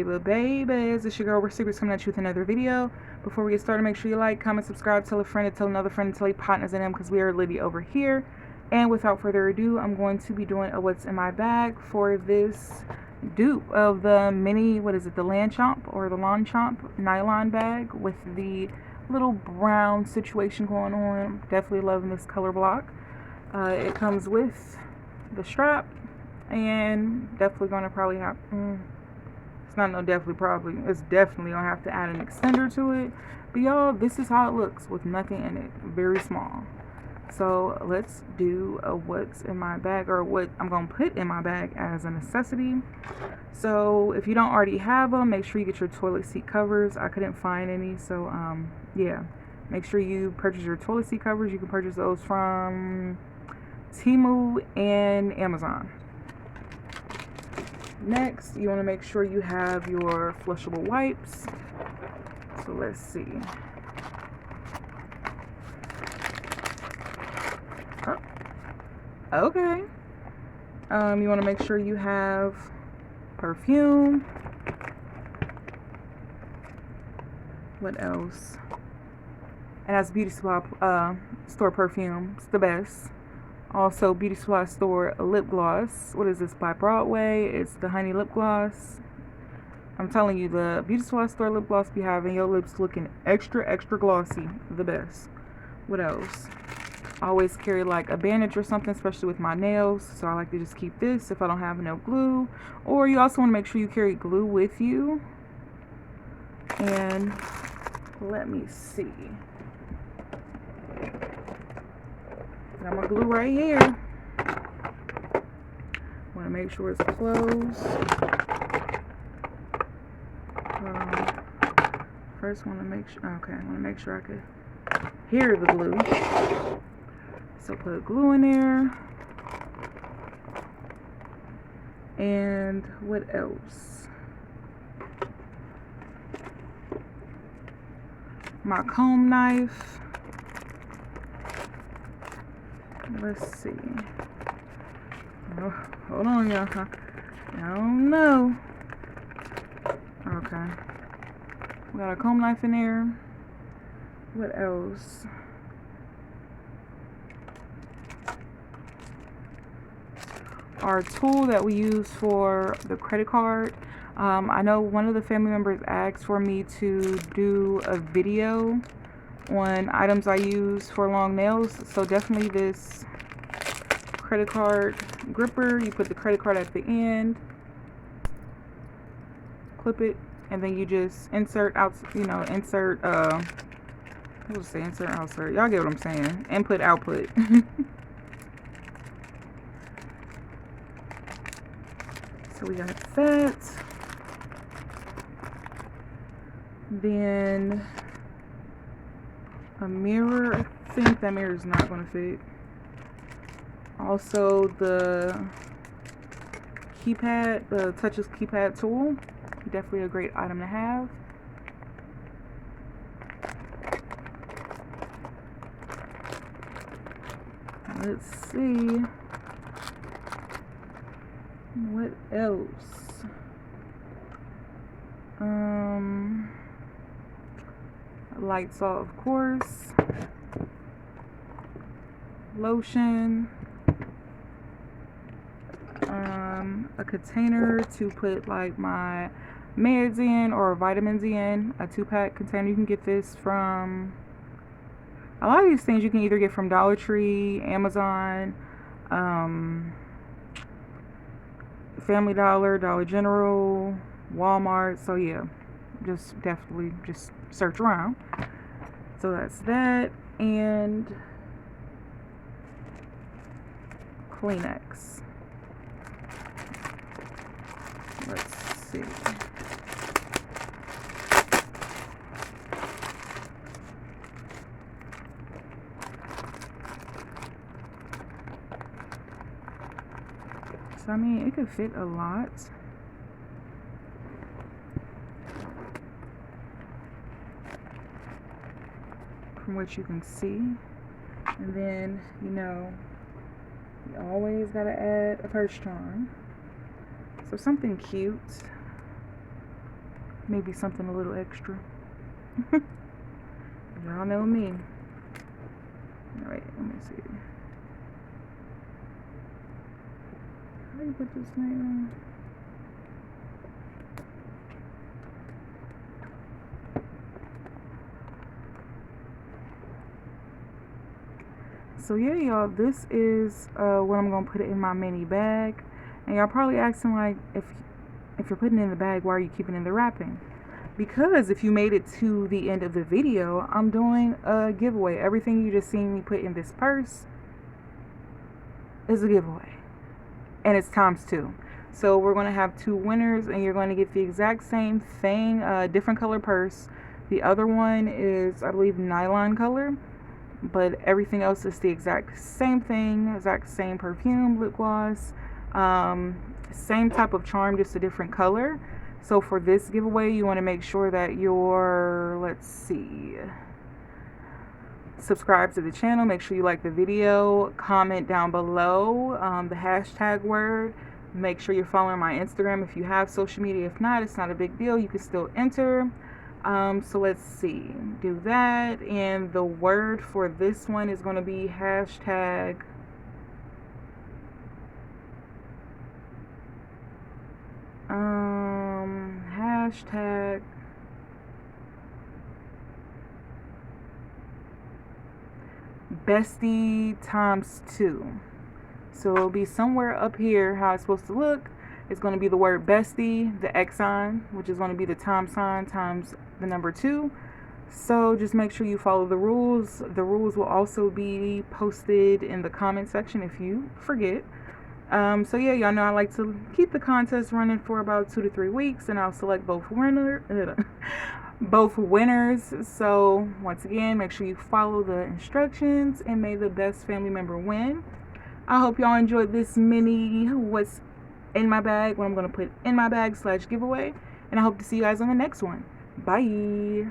babies, it's your girl, We're Secrets, coming at you with another video. Before we get started, make sure you like, comment, subscribe, tell a friend, tell another friend, tell your partners and them, because we are Liddy over here. And without further ado, I'm going to be doing a what's in my bag for this dupe of the mini, what is it, the Land Chomp or the Lawn Chomp nylon bag with the little brown situation going on. Definitely loving this color block. It comes with the strap, and definitely gonna probably have it's definitely gonna have to add an extender to it. But y'all, this is how it looks with nothing in it, very small. So let's do a what's in my bag, or what I'm gonna put in my bag as a necessity. So if you don't already have them, make sure you get your toilet seat covers. I couldn't find any, so yeah, make sure you purchase your toilet seat covers. You can purchase those from Temu and Amazon. Next, you want to make sure you have your flushable wipes. So let's see. Oh, okay. You want to make sure you have perfume. What else? And that's beauty supply store perfume. It's the best. Also, beauty supply store lip gloss. What is this, by Broadway? It's the honey lip gloss. I'm telling you, the beauty supply store lip gloss be having your lips looking extra glossy. The best. What else? I always carry like a bandage or something, especially with my nails. So I like to just keep this if I don't have no glue. Or you also want to make sure you carry glue with you. And let me see. Got my glue right here. Want to make sure it's closed. First, want to make sure. Okay, I want to make sure I could hear the glue. So put glue in there. And what else? My comb knife. Let's see. Oh, hold on, y'all. I don't know. Okay. We got a comb knife in there. What else? Our tool that we use for the credit card. I know one of the family members asked for me to do a video on items I use for long nails. So definitely this credit card gripper. You put the credit card at the end, clip it, and then you just insert out, insert we'll say insert, outsert. Y'all get what I'm saying. Input, output. So we got that. Then a mirror. I think that mirror is not going to fit. Also the keypad, the touchless keypad tool. Definitely a great item to have. Let's see. What else? Light salt, of course. Lotion. A container to put like my meds in or vitamins in. A 2-pack container. You can get this from a lot of these things. You can either get from Dollar Tree, Amazon, Family Dollar, Dollar General, Walmart. So yeah, just definitely just search around. So that's that. And Kleenex. Let's see. So I mean, it could fit a lot. From what you can see. And then, you always gotta add a purse charm. So something cute. Maybe something a little extra. Y'all know me. Alright, let me see. How do you put this name? So yeah, y'all, this is what I'm gonna put it in my mini bag. And y'all probably asking, like, if you're putting it in the bag, why are you keeping it in the wrapping? Because if you made it to the end of the video, I'm doing a giveaway. Everything you just seen me put in this purse is a giveaway, and it's ×2. So we're going to have 2 winners, and you're going to get the exact same thing, different color purse. The other one is, I believe, nylon color, but everything else is the exact same thing, exact same perfume, lip gloss, same type of charm, just a different color. So for this giveaway, you want to make sure that you're, let's see, subscribe to the channel, make sure you like the video, comment down below the hashtag word, make sure you're following my Instagram if you have social media. If not, it's not a big deal, you can still enter. So let's see, do that, and the word for this one is going to be hashtag bestie ×2. So it'll be somewhere up here how it's supposed to look. It's going to be the word bestie, the X sign, which is going to be the times sign times the number 2. So just make sure you follow the rules. The rules will also be posted in the comment section if you forget. So yeah, y'all know I like to keep the contest running for about 2 to 3 weeks, and I'll select both winners. So once again, make sure you follow the instructions, and may the best family member win. I hope y'all enjoyed this mini what's in my bag, what I'm going to put in my bag / giveaway, and I hope to see you guys on the next one. Bye.